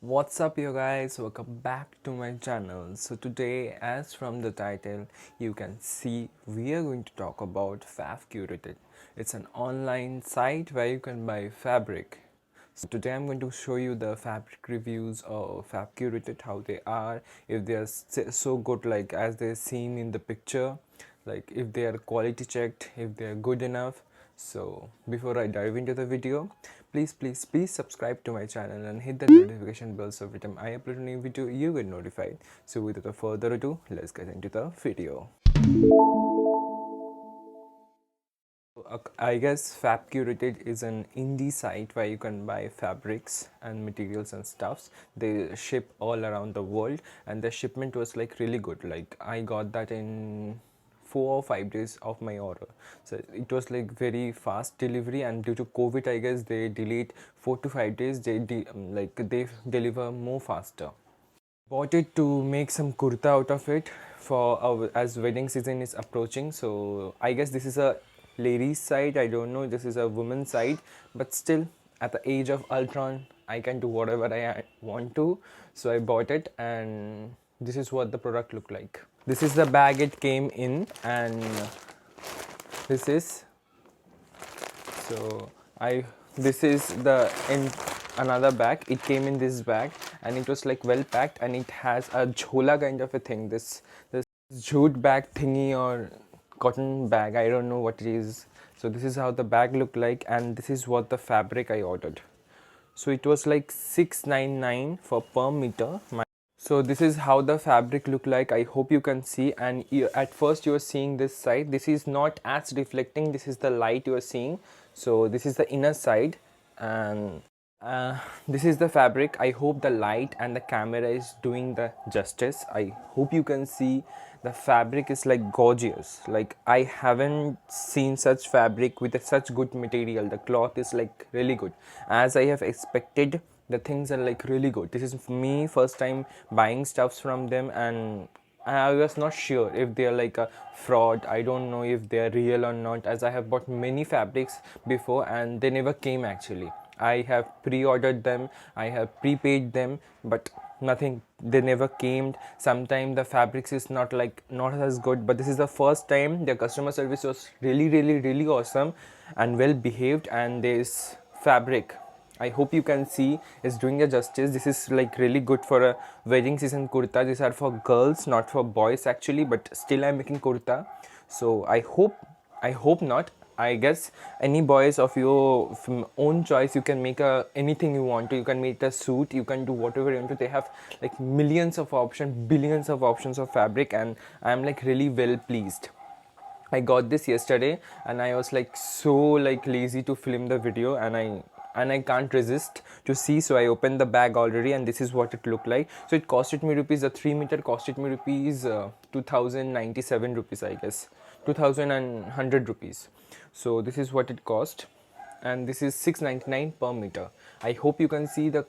What's up you guys, welcome back to my channel. So today, as from the title you can see, we are going to talk about Fab Curated. It's an online site where you can buy fabric. So today I'm going to show you the fabric reviews of Fab Curated, how they are, if they are so good like as they're seen in the picture, like if they are quality checked, if they are good enough. So before I dive into the video, please subscribe to my channel and hit the notification bell so every time I upload a new video you get notified. So without further ado, let's get into the video. I guess Fab Curated is an indie site where you can buy fabrics and materials and stuffs. They ship all around the world and the shipment was like really good. Like I got that in 4 or 5 days of my order. So it was like very fast delivery, and due to COVID I guess they delayed 4 to 5 days. They deliver more faster. Bought it to make some kurta out of it for as wedding season is approaching. So I guess this is a ladies side. I don't know, this is a woman's side, but still at the age of Ultron I can do whatever I want to. So I bought it and this is what the product looked like. This is the bag it came in, and this is so I this is the in another bag. It came in this bag and it was like well packed, and it has a jhola kind of a thing, this jute bag thingy or cotton bag, I don't know what it is. So this is how the bag looked like, and this is what the fabric I ordered. So it was like 699 for per meter. So this is how the fabric look like. I hope you can see, and at first you are seeing this side. This is not as reflecting, this is the light you are seeing. So this is the inner side, and this is the fabric. I hope the light and the camera is doing the justice. I hope you can see the fabric is like gorgeous. Like I haven't seen such fabric with such good material. The cloth is like really good as I have expected. The things are like really good. This is me first time buying stuffs from them, and I was not sure if they are like a fraud. I don't know if they are real or not, as I have bought many fabrics before and they never came actually. I have pre-ordered them, I have prepaid them, but nothing, they never came. Sometimes the fabrics is not as good, but this is the first time. Their customer service was really awesome and well behaved, and this fabric, I hope you can see, is doing a justice. This is like really good for a wedding season kurta. These are for girls, not for boys actually, but still I'm making kurta. So I hope not. I guess any boys of your own choice, you can make anything you want to. You can make a suit, you can do whatever you want to. They have like millions of options, billions of options of fabric, and I'm like really well pleased. I got this yesterday and I was like so like lazy to film the video, and I can't resist to see. So I opened the bag already, and this is what it looked like. So it costed me rupees, the 3 meter costed me rupees 2097 rupees, I guess 2100 rupees. So this is what it cost, and this is 699 per meter. I hope you can see the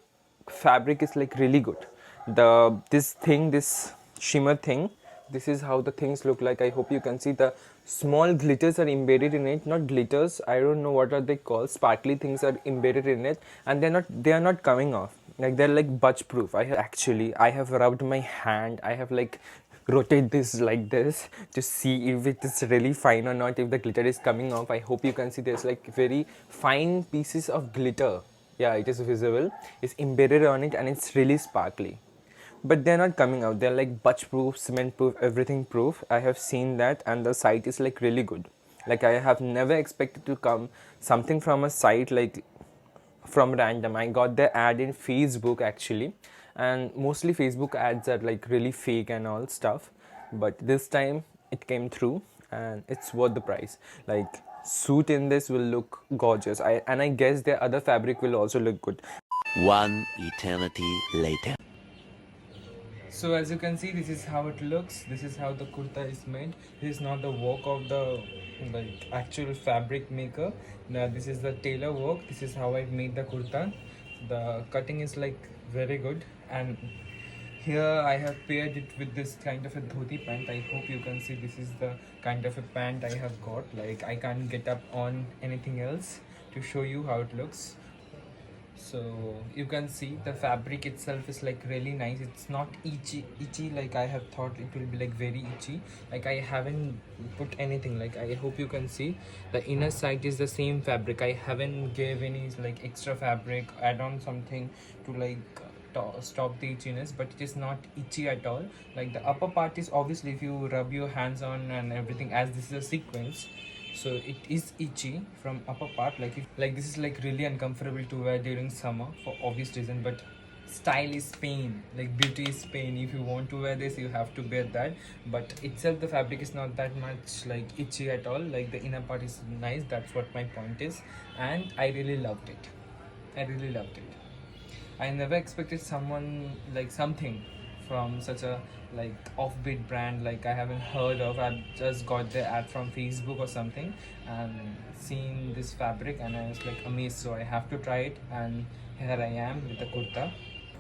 fabric is like really good. This shimmer thing, this is how the things look like. I hope you can see the small glitters are embedded in it. Not glitters, I don't know what are they called, sparkly things are embedded in it, and they are not coming off. Like they're like budge proof. I have rubbed my hand, I have like rotate this like this to see if it is really fine or not, if the glitter is coming off. I hope you can see there's like very fine pieces of glitter. Yeah, it is visible, it's embedded on it, and it's really sparkly, but they're not coming out. They're like budge proof, cement proof, everything proof. I have seen that, and the site is like really good. Like I have never expected to come something from a site like from random. I got the ad in Facebook actually, and mostly Facebook ads are like really fake and all stuff, but this time it came through and it's worth the price. Like suit in this will look gorgeous. I guess their other fabric will also look good. One eternity later. So as you can see, this is how it looks. This is how the kurta is made. This is not the work of the like actual fabric maker. Now this is the tailor work. This is how I made the kurta. The cutting is like very good, and here I have paired it with this kind of a dhoti pant. I hope you can see this is the kind of a pant I have got. Like I can't get up on anything else to show you how it looks. So you can see the fabric itself is like really nice. It's not itchy like I have thought it will be like very itchy. Like I haven't put anything, like I hope you can see the inner side is the same fabric. I haven't gave any like extra fabric, add on something to like stop the itchiness, but it is not itchy at all. Like the upper part is obviously, if you rub your hands on and everything, as this is a sequence, so it is itchy from upper part. Like if, like this is like really uncomfortable to wear during summer for obvious reason, but style is pain, like beauty is pain. If you want to wear this, you have to bear that. But itself the fabric is not that much like itchy at all. Like the inner part is nice, that's what my point is. And I really loved it. I really loved it. I never expected someone like something from such a like offbeat brand like I haven't heard of. I've just got the ad from Facebook or something and seen this fabric and I was like amazed. So I have to try it, and here I am with the kurta.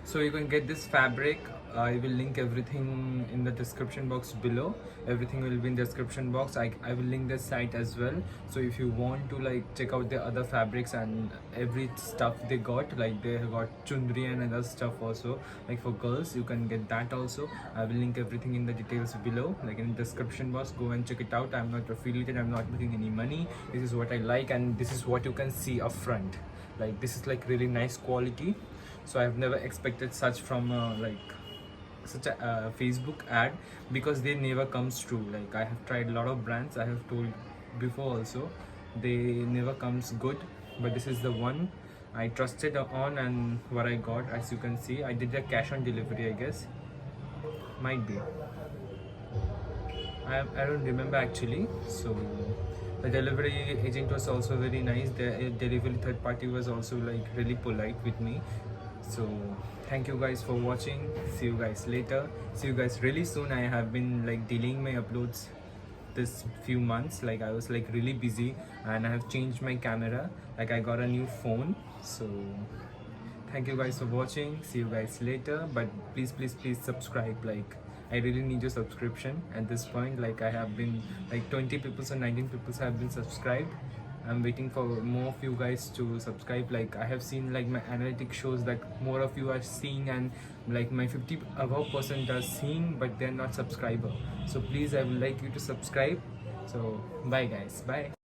So you can get this fabric. I will link everything in the description box below. Everything will be in the description box. I will link the site as well. So if you want to like check out the other fabrics and every stuff they got, like they have got chundri and other stuff also, like for girls, you can get that also. I will link everything in the details below, like in the description box. Go and check it out. I'm not affiliated, I'm not making any money. This is what I like and this is what you can see up front. Like this is like really nice quality. So I've never expected such from like such a Facebook ad, because they never comes true. Like I have tried a lot of brands, I have told before also, they never comes good, but this is the one I trusted on. And what I got, as you can see, I did a cash on delivery, I guess, might be, I don't remember actually. So the delivery agent was also very nice. The delivery third party was also like really polite with me. So thank you guys for watching. See you guys later. See you guys really soon. I have been like delaying my uploads this few months. Like I was like really busy and I have changed my camera. Like I got a new phone. So thank you guys for watching. See you guys later. But please subscribe. Like I really need your subscription at this point. Like I have been like 20 people or 19 people have been subscribed. I'm waiting for more of you guys to subscribe. Like I have seen like my analytics shows that more of you are seeing, and like my 50 above percent are seeing but they're not subscriber. So please, I would like you to subscribe. So bye guys, bye.